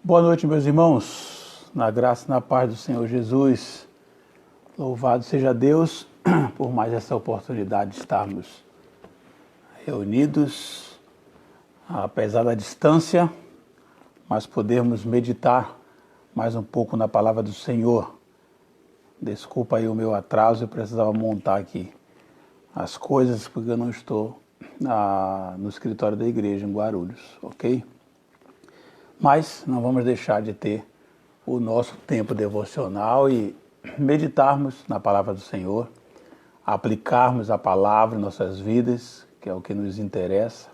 Boa noite, meus irmãos, na graça e na paz do Senhor Jesus. Louvado seja Deus por mais essa oportunidade de estarmos reunidos, apesar da distância, mas podermos meditar mais um pouco na palavra do Senhor. Desculpa aí o meu atraso, eu precisava montar aqui as coisas porque eu não estou no escritório da igreja em Guarulhos, ok? Mas não vamos deixar de ter o nosso tempo devocional e meditarmos na palavra do Senhor, aplicarmos a palavra em nossas vidas, que é o que nos interessa.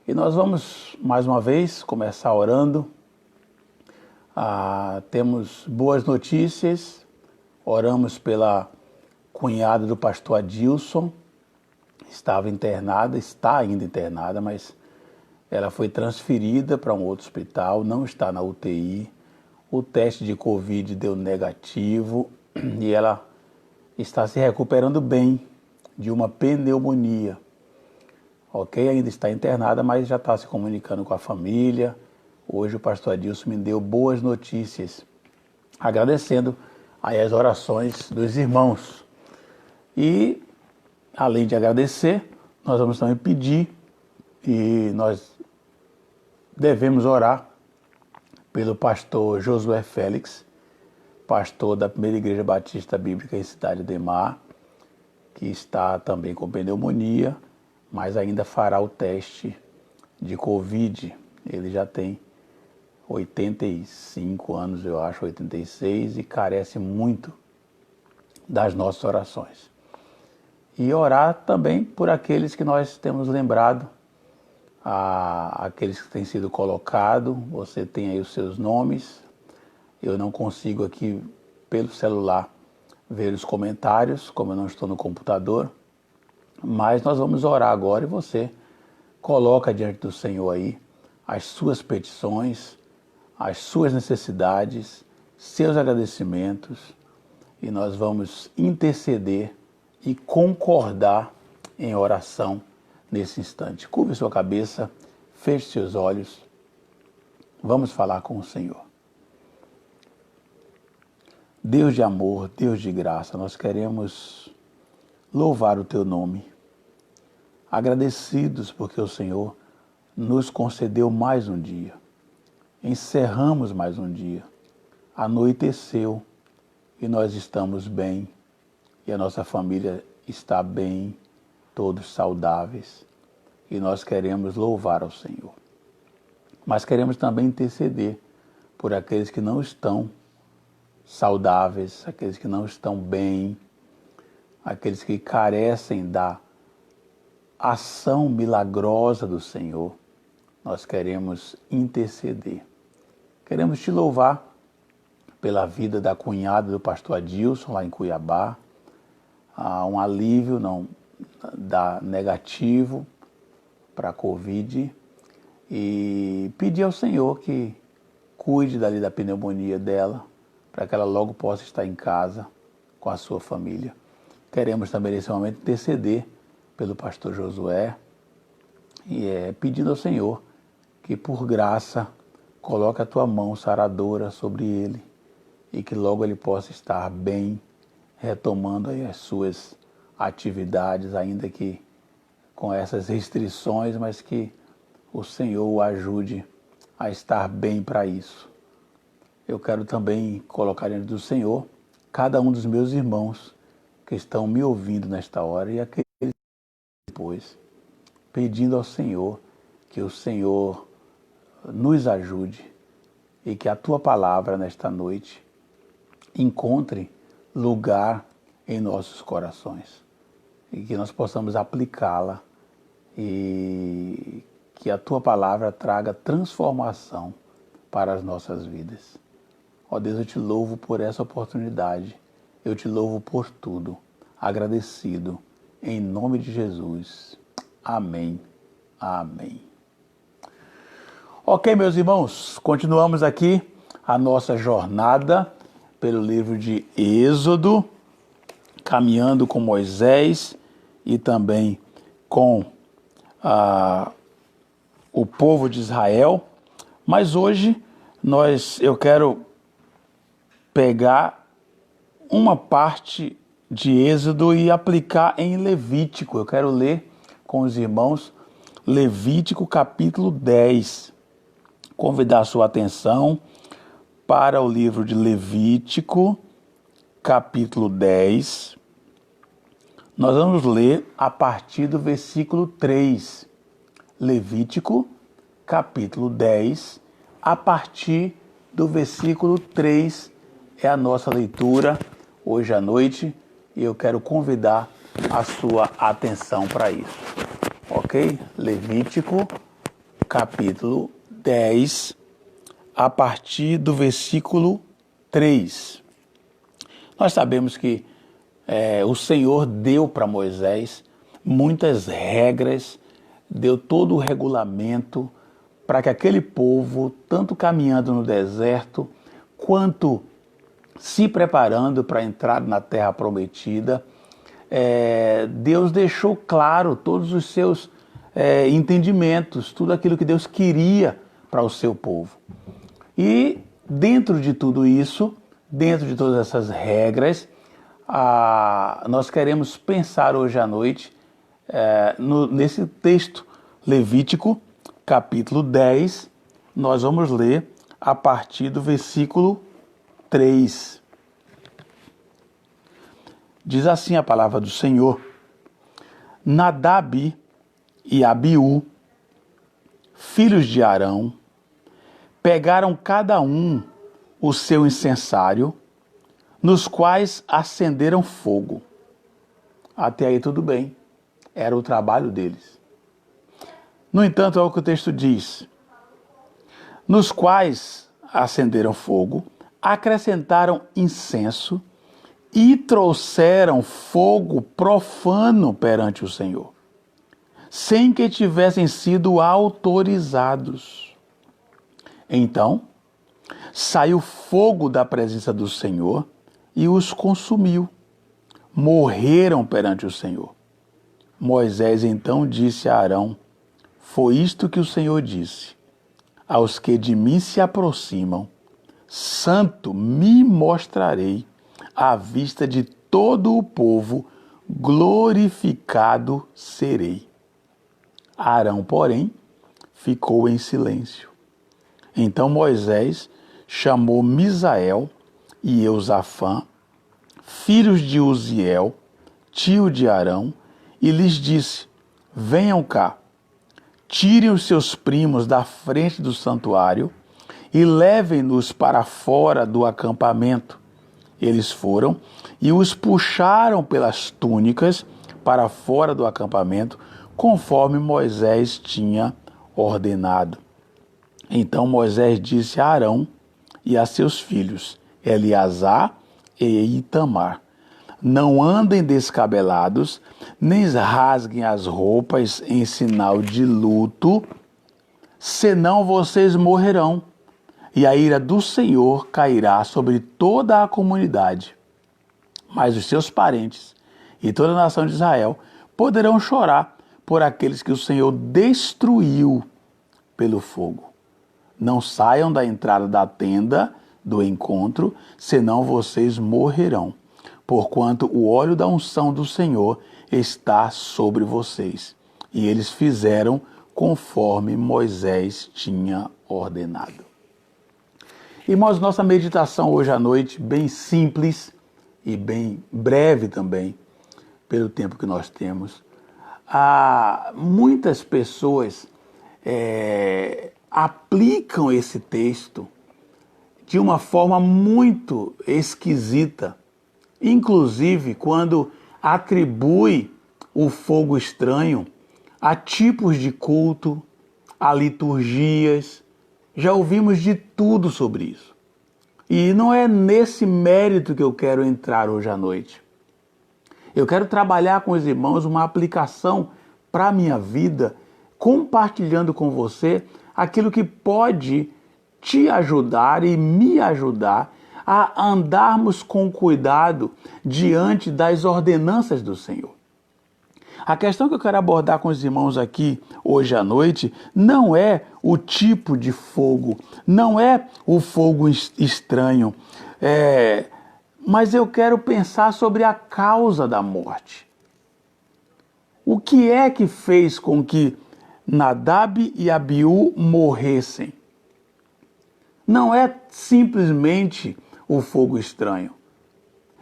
E nós vamos, mais uma vez, começar orando. Temos boas notícias, oramos pela cunhada do pastor Adilson, estava internada, está ainda internada, mas ela foi transferida para um outro hospital, não está na UTI. O teste de Covid deu negativo e ela está se recuperando bem de uma pneumonia. Ok, ainda está internada, mas já está se comunicando com a família. Hoje o pastor Adilson me deu boas notícias, agradecendo aí as orações dos irmãos. E, além de agradecer, nós vamos também pedir e nós devemos orar pelo pastor Josué Félix, pastor da Primeira Igreja Batista Bíblica em Cidade Ademar, que está também com pneumonia, mas ainda fará o teste de Covid. Ele já tem 85 anos, eu acho, 86, e carece muito das nossas orações. E orar também por aqueles que nós temos lembrado, aqueles que têm sido colocados. Você tem aí os seus nomes. Eu não consigo aqui pelo celular ver os comentários, como eu não estou no computador, mas nós vamos orar agora e você coloca diante do Senhor aí as suas petições, as suas necessidades, seus agradecimentos, e nós vamos interceder e concordar em oração nesse instante. Curve sua cabeça, feche seus olhos. Vamos falar com o Senhor. Deus de amor, Deus de graça, nós queremos louvar o Teu nome. Agradecidos porque o Senhor nos concedeu mais um dia. Encerramos mais um dia. Anoiteceu e nós estamos bem. E a nossa família está bem, todos saudáveis, e nós queremos louvar ao Senhor. Mas queremos também interceder por aqueles que não estão saudáveis, aqueles que não estão bem, aqueles que carecem da ação milagrosa do Senhor. Nós queremos interceder. Queremos te louvar pela vida da cunhada do pastor Adilson, lá em Cuiabá. Há um alívio, não dá negativo para a Covid, e pedir ao Senhor que cuide dali da pneumonia dela, para que ela logo possa estar em casa com a sua família. Queremos também nesse momento interceder pelo pastor Josué e pedindo ao Senhor que por graça coloque a tua mão saradora sobre ele e que logo ele possa estar bem, retomando aí as suas atividades, ainda que com essas restrições, mas que o Senhor o ajude a estar bem para isso. Eu quero também colocar diante do Senhor cada um dos meus irmãos que estão me ouvindo nesta hora e aqueles depois, pedindo ao Senhor que o Senhor nos ajude e que a tua palavra nesta noite encontre lugar em nossos corações e que nós possamos aplicá-la e que a tua palavra traga transformação para as nossas vidas. Ó Deus, eu te louvo por essa oportunidade, eu te louvo por tudo, agradecido, em nome de Jesus. Amém. Amém. Ok, meus irmãos, continuamos aqui a nossa jornada pelo livro de Êxodo, caminhando com Moisés e também com o povo de Israel. Mas hoje Eu quero pegar uma parte de Êxodo e aplicar em Levítico. Eu quero ler com os irmãos Levítico capítulo 10. Convidar a sua atenção para o livro de Levítico capítulo 10. Nós vamos ler a partir do versículo 3. Levítico capítulo 10, a partir do versículo 3 é a nossa leitura hoje à noite e eu quero convidar a sua atenção para isso, ok? Levítico capítulo 10, a partir do versículo 3. Nós sabemos que o Senhor deu para Moisés muitas regras, deu todo o regulamento para que aquele povo, tanto caminhando no deserto, quanto se preparando para entrar na terra prometida, Deus deixou claro todos os seus entendimentos, tudo aquilo que Deus queria para o seu povo. E dentro de tudo isso, dentro de todas essas regras, nós queremos pensar hoje à noite nesse texto Levítico, capítulo 10, nós vamos ler a partir do versículo 3. Diz assim a palavra do Senhor: Nadab e Abiú, filhos de Arão, pegaram cada um o seu incensário, nos quais acenderam fogo. Até aí tudo bem, era o trabalho deles. No entanto, é o que o texto diz: nos quais acenderam fogo, acrescentaram incenso e trouxeram fogo profano perante o Senhor, sem que tivessem sido autorizados. Então, saiu fogo da presença do Senhor e os consumiu. Morreram perante o Senhor. Moisés então disse a Arão: foi isto que o Senhor disse: aos que de mim se aproximam, santo me mostrarei à vista de todo o povo, glorificado serei. Arão, porém, ficou em silêncio. Então Moisés chamou Misael e Eusafã, filhos de Uziel, tio de Arão, e lhes disse: venham cá, tirem os seus primos da frente do santuário e levem-nos para fora do acampamento. Eles foram e os puxaram pelas túnicas para fora do acampamento, conforme Moisés tinha ordenado. Então Moisés disse a Arão e a seus filhos, Eleazar e Itamar: não andem descabelados, nem rasguem as roupas em sinal de luto, senão vocês morrerão, e a ira do Senhor cairá sobre toda a comunidade. Mas os seus parentes e toda a nação de Israel poderão chorar por aqueles que o Senhor destruiu pelo fogo. Não saiam da entrada da tenda do encontro, senão vocês morrerão, porquanto o óleo da unção do Senhor está sobre vocês. E eles fizeram conforme Moisés tinha ordenado. Irmãos, nossa meditação hoje à noite, bem simples e bem breve também, pelo tempo que nós temos. Muitas pessoas aplicam esse texto de uma forma muito esquisita, inclusive quando atribui o fogo estranho a tipos de culto, a liturgias. Já ouvimos de tudo sobre isso. E não é nesse mérito que eu quero entrar hoje à noite. Eu quero trabalhar com os irmãos uma aplicação para a minha vida, compartilhando com você aquilo que pode te ajudar e me ajudar a andarmos com cuidado diante das ordenanças do Senhor. A questão que eu quero abordar com os irmãos aqui hoje à noite não é o tipo de fogo, não é o fogo estranho, mas eu quero pensar sobre a causa da morte. O que é que fez com que Nadab e Abiú morressem? Não é simplesmente o fogo estranho.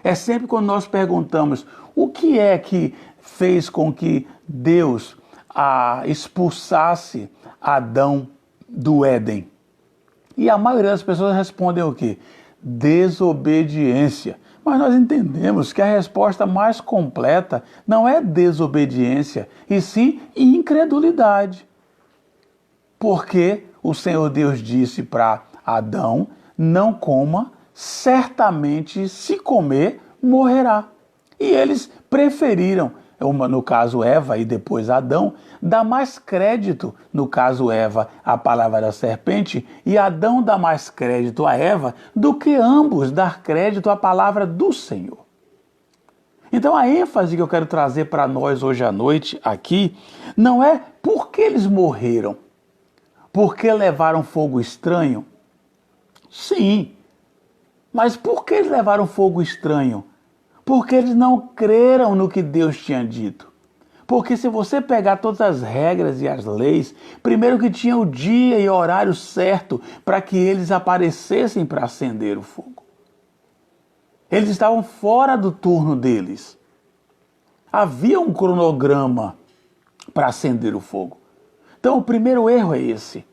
É sempre quando nós perguntamos o que é que fez com que Deus expulsasse Adão do Éden. E a maioria das pessoas respondem o quê? Desobediência. Mas nós entendemos que a resposta mais completa não é desobediência, e sim incredulidade. Porque o Senhor Deus disse para Adão, não coma, certamente se comer, morrerá. E eles preferiram, no caso Eva e depois Adão, dar mais crédito, no caso Eva, à palavra da serpente, e Adão dá mais crédito a Eva do que ambos dar crédito à palavra do Senhor. Então a ênfase que eu quero trazer para nós hoje à noite aqui, não é porque eles morreram, porque levaram fogo estranho. Sim, mas por que eles levaram fogo estranho? Porque eles não creram no que Deus tinha dito. Porque se você pegar todas as regras e as leis, primeiro que tinha o dia e horário certo para que eles aparecessem para acender o fogo. Eles estavam fora do turno deles. Havia um cronograma para acender o fogo. Então o primeiro erro é esse.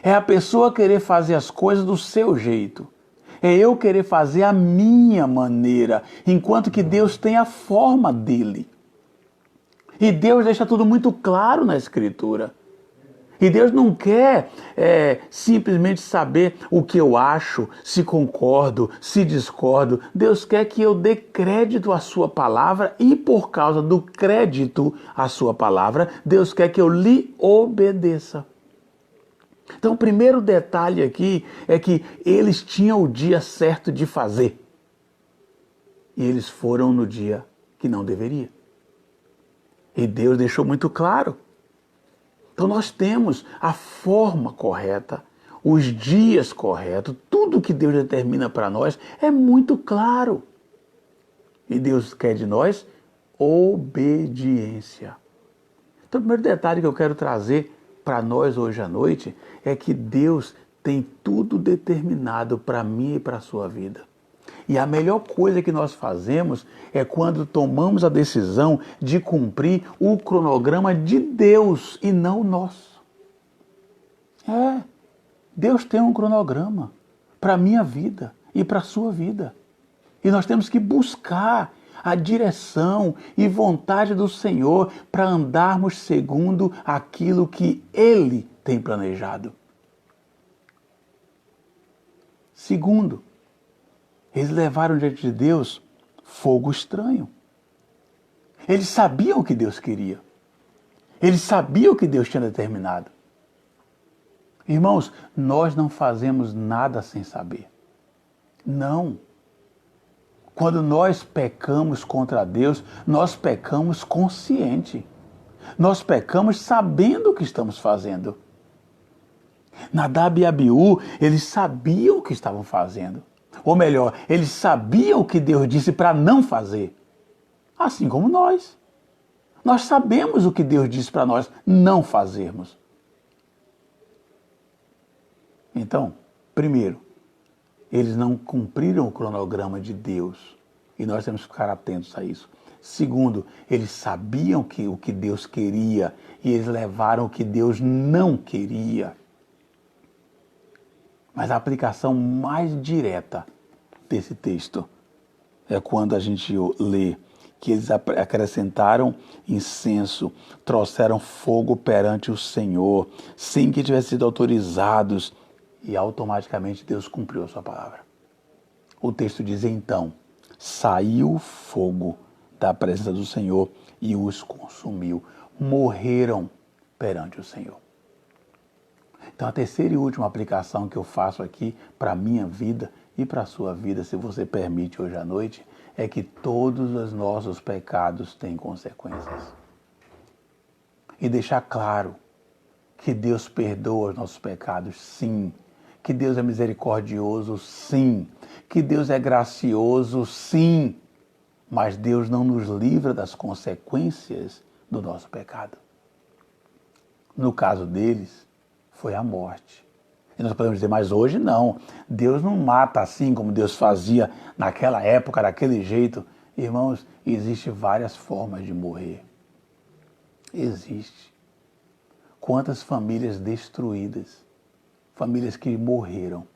É a pessoa querer fazer as coisas do seu jeito. É eu querer fazer a minha maneira, enquanto que Deus tem a forma dele. E Deus deixa tudo muito claro na Escritura. E Deus não quer simplesmente saber o que eu acho, se concordo, se discordo. Deus quer que eu dê crédito à sua palavra e por causa do crédito à sua palavra, Deus quer que eu lhe obedeça. Então, o primeiro detalhe aqui é que eles tinham o dia certo de fazer. E eles foram no dia que não deveria. E Deus deixou muito claro. Então, nós temos a forma correta, os dias corretos, tudo que Deus determina para nós é muito claro. E Deus quer de nós obediência. Então, o primeiro detalhe que eu quero trazer para nós hoje à noite é que Deus tem tudo determinado para mim e para a sua vida. E a melhor coisa que nós fazemos é quando tomamos a decisão de cumprir o cronograma de Deus e não o nosso. Deus tem um cronograma para a minha vida e para a sua vida. E nós temos que buscar a direção e vontade do Senhor para andarmos segundo aquilo que Ele tem planejado. Segundo, eles levaram diante de Deus fogo estranho. Eles sabiam o que Deus queria. Eles sabiam o que Deus tinha determinado. Irmãos, nós não fazemos nada sem saber. Não. Quando nós pecamos contra Deus, nós pecamos consciente. Nós pecamos sabendo o que estamos fazendo. Nadab e Abiú, eles sabiam o que estavam fazendo. Ou melhor, eles sabiam o que Deus disse para não fazer. Assim como nós. Nós sabemos o que Deus disse para nós não fazermos. Então, primeiro, eles não cumpriram o cronograma de Deus. E nós temos que ficar atentos a isso. Segundo, eles sabiam o que Deus queria e eles levaram o que Deus não queria. Mas a aplicação mais direta desse texto é quando a gente lê que eles acrescentaram incenso, trouxeram fogo perante o Senhor, sem que tivessem sido autorizados, e automaticamente Deus cumpriu a sua palavra. O texto diz então, saiu fogo da presença do Senhor e os consumiu. Morreram perante o Senhor. Então, a terceira e última aplicação que eu faço aqui para a minha vida e para a sua vida, se você permite hoje à noite, é que todos os nossos pecados têm consequências. E deixar claro que Deus perdoa os nossos pecados, sim. Que Deus é misericordioso, sim. Que Deus é gracioso, sim. Mas Deus não nos livra das consequências do nosso pecado. No caso deles, foi a morte. E nós podemos dizer, mas hoje não. Deus não mata assim como Deus fazia naquela época, daquele jeito. Irmãos, existem várias formas de morrer. Existe. Quantas famílias destruídas, famílias que morreram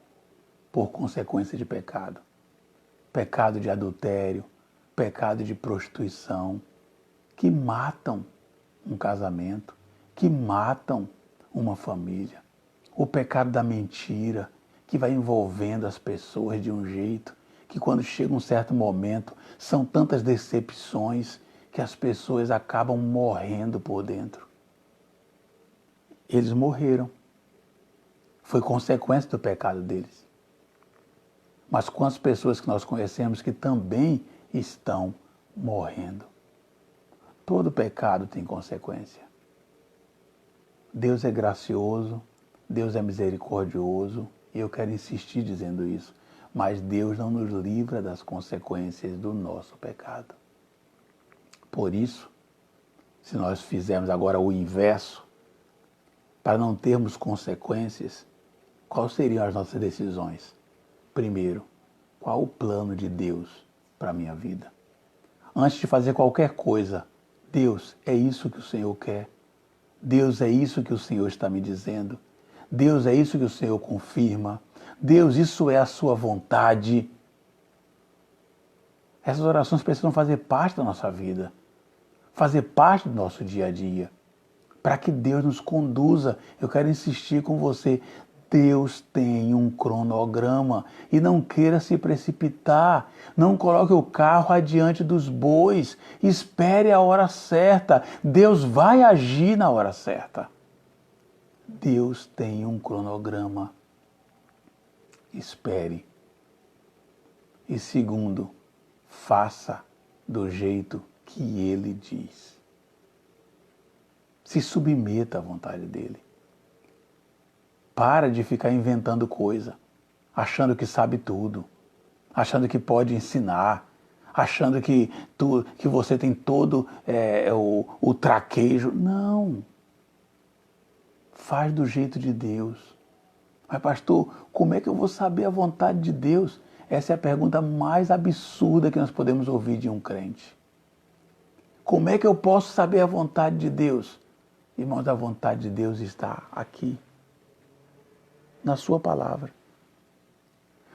por consequência de pecado. Pecado de adultério, pecado de prostituição, que matam um casamento, que matam uma família. O pecado da mentira, que vai envolvendo as pessoas de um jeito que quando chega um certo momento, são tantas decepções que as pessoas acabam morrendo por dentro. Eles morreram. Foi consequência do pecado deles. Mas quantas pessoas que nós conhecemos que também estão morrendo? Todo pecado tem consequência. Deus é gracioso, Deus é misericordioso, e eu quero insistir dizendo isso, mas Deus não nos livra das consequências do nosso pecado. Por isso, se nós fizermos agora o inverso, para não termos consequências, quais seriam as nossas decisões? Primeiro, qual o plano de Deus para a minha vida? Antes de fazer qualquer coisa, Deus, é isso que o Senhor quer? Deus, é isso que o Senhor está me dizendo? Deus, é isso que o Senhor confirma? Deus, isso é a sua vontade? Essas orações precisam fazer parte da nossa vida, fazer parte do nosso dia a dia, para que Deus nos conduza. Eu quero insistir com você. Deus tem um cronograma e não queira se precipitar. Não coloque o carro adiante dos bois. Espere a hora certa. Deus vai agir na hora certa. Deus tem um cronograma. Espere. E segundo, faça do jeito que Ele diz. Se submeta à vontade dEle. Para de ficar inventando coisa, achando que sabe tudo, achando que pode ensinar, achando que você tem todo o traquejo. Não. Faz do jeito de Deus. Mas pastor, como é que eu vou saber a vontade de Deus? Essa é a pergunta mais absurda que nós podemos ouvir de um crente. Como é que eu posso saber a vontade de Deus? Irmãos, a vontade de Deus está aqui, na sua palavra.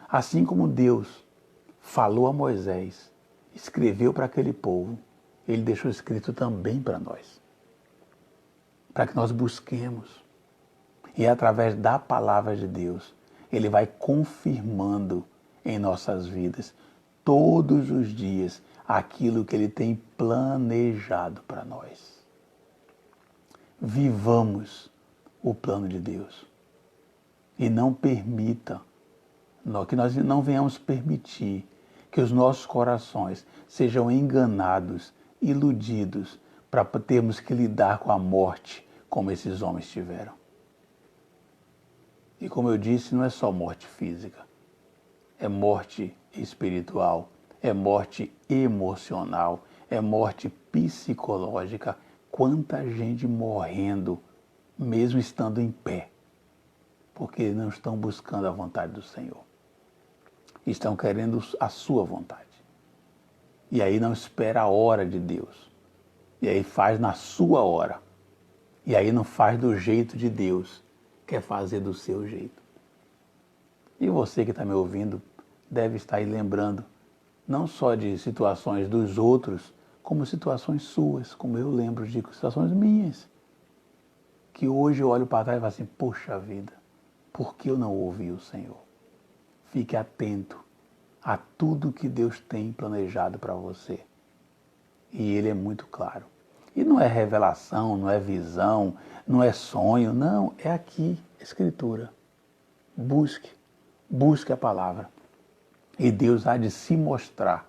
Assim como Deus falou a Moisés, escreveu para aquele povo, Ele deixou escrito também para nós. Para que nós busquemos. E através da palavra de Deus, Ele vai confirmando em nossas vidas, todos os dias, aquilo que Ele tem planejado para nós. Vivamos o plano de Deus. E não permita, que nós não venhamos permitir que os nossos corações sejam enganados, iludidos, para termos que lidar com a morte como esses homens tiveram. E como eu disse, não é só morte física, é morte espiritual, é morte emocional, é morte psicológica. Quanta gente morrendo, mesmo estando em pé, porque não estão buscando a vontade do Senhor. Estão querendo a sua vontade. E aí não espera a hora de Deus. E aí faz na sua hora. E aí não faz do jeito de Deus, quer fazer do seu jeito. E você que está me ouvindo deve estar aí lembrando não só de situações dos outros, como situações suas, como eu lembro de situações minhas. Que hoje eu olho para trás e falo assim, poxa vida, por que eu não ouvi o Senhor? Fique atento a tudo que Deus tem planejado para você. E Ele é muito claro. E não é revelação, não é visão, não é sonho, não, é aqui, Escritura. Busque a palavra. E Deus há de se mostrar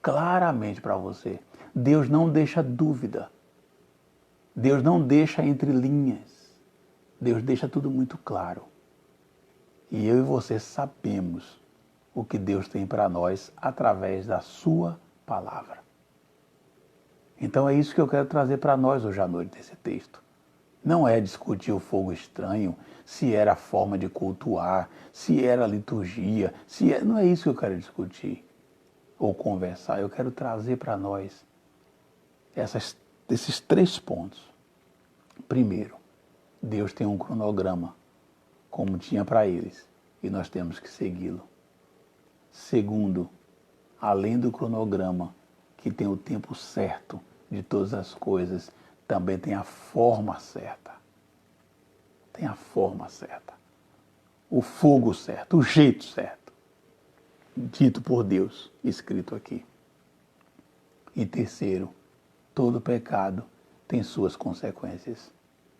claramente para você. Deus não deixa dúvida. Deus não deixa entre linhas. Deus deixa tudo muito claro. E eu e você sabemos o que Deus tem para nós através da sua palavra. Então é isso que eu quero trazer para nós hoje à noite desse texto. Não é discutir o fogo estranho, se era a forma de cultuar, se era a liturgia, não é isso que eu quero discutir ou conversar. Eu quero trazer para nós esses 3 pontos. Primeiro, Deus tem um cronograma, como tinha para eles, e nós temos que segui-lo. Segundo, além do cronograma, que tem o tempo certo de todas as coisas, também tem a forma certa. Tem a forma certa. O fogo certo, o jeito certo. Dito por Deus, escrito aqui. E terceiro, todo pecado tem suas consequências.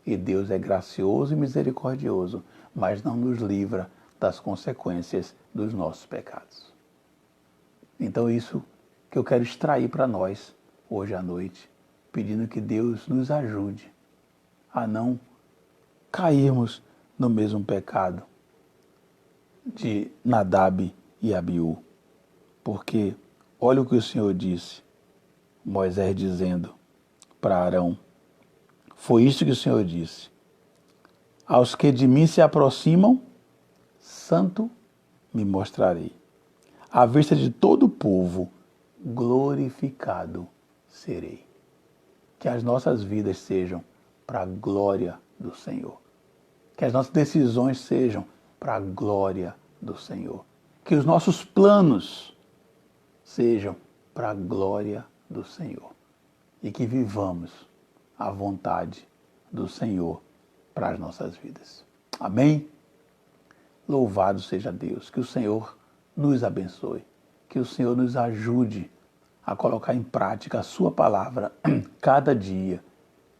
E Deus é gracioso e misericordioso, mas não nos livra das consequências dos nossos pecados. Então isso que eu quero extrair para nós hoje à noite, pedindo que Deus nos ajude a não cairmos no mesmo pecado de Nadab e Abiú. Porque olha o que o Senhor disse, Moisés dizendo para Arão, foi isso que o Senhor disse, aos que de mim se aproximam, santo me mostrarei. À vista de todo o povo, glorificado serei. Que as nossas vidas sejam para a glória do Senhor. Que as nossas decisões sejam para a glória do Senhor. Que os nossos planos sejam para a glória do Senhor. E que vivamos a vontade do Senhor para as nossas vidas. Amém? Louvado seja Deus. Que o Senhor nos abençoe. Que o Senhor nos ajude a colocar em prática a sua palavra cada dia.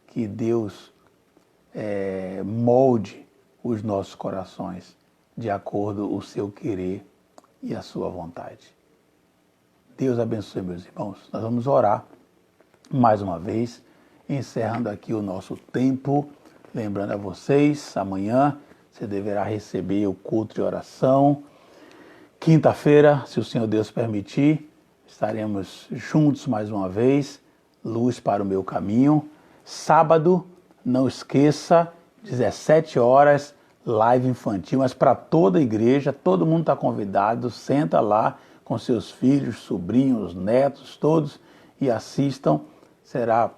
Que Deus molde os nossos corações de acordo com o seu querer e a sua vontade. Deus abençoe, meus irmãos. Nós vamos orar mais uma vez, encerrando aqui o nosso tempo. Lembrando a vocês, amanhã você deverá receber o culto de oração. Quinta-feira, se o Senhor Deus permitir, estaremos juntos mais uma vez. Luz para o meu caminho. Sábado, não esqueça, 17 horas, live infantil, mas para toda a igreja, todo mundo está convidado, senta lá com seus filhos, sobrinhos, netos, todos, e assistam. Será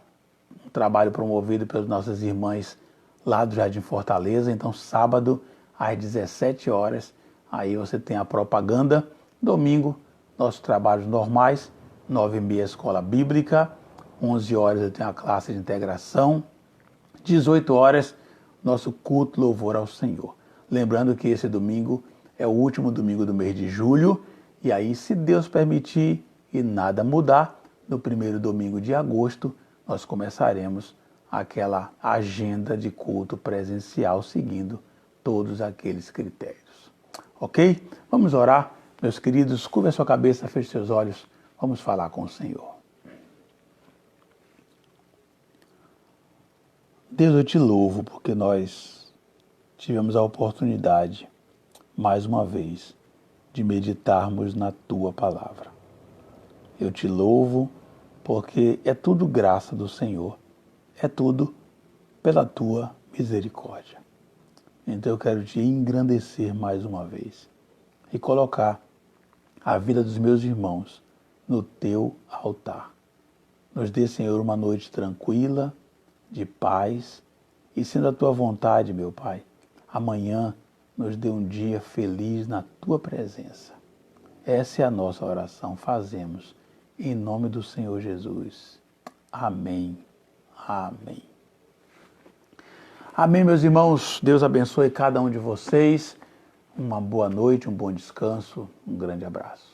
um trabalho promovido pelas nossas irmãs lá do Jardim Fortaleza. Então, sábado, às 17 horas, aí você tem a propaganda. Domingo, nossos trabalhos normais, 9h30 Escola Bíblica, 11 horas eu tenho a classe de integração, 18 horas, nosso culto louvor ao Senhor. Lembrando que esse domingo é o último domingo do mês de julho, e aí, se Deus permitir e nada mudar, no primeiro domingo de agosto, nós começaremos aquela agenda de culto presencial, seguindo todos aqueles critérios. Ok? Vamos orar, meus queridos, curva a sua cabeça, feche seus olhos, vamos falar com o Senhor. Deus, eu te louvo porque nós tivemos a oportunidade, mais uma vez, de meditarmos na Tua palavra. Eu te louvo porque é tudo graça do Senhor, é tudo pela Tua misericórdia. Então eu quero te engrandecer mais uma vez e colocar a vida dos meus irmãos no Teu altar. Nos dê, Senhor, uma noite tranquila, de paz, e sendo a Tua vontade, meu Pai, amanhã nos dê um dia feliz na Tua presença. Essa é a nossa oração, fazemos em nome do Senhor Jesus. Amém. Amém. Amém, meus irmãos. Deus abençoe cada um de vocês. Uma boa noite, um bom descanso, um grande abraço.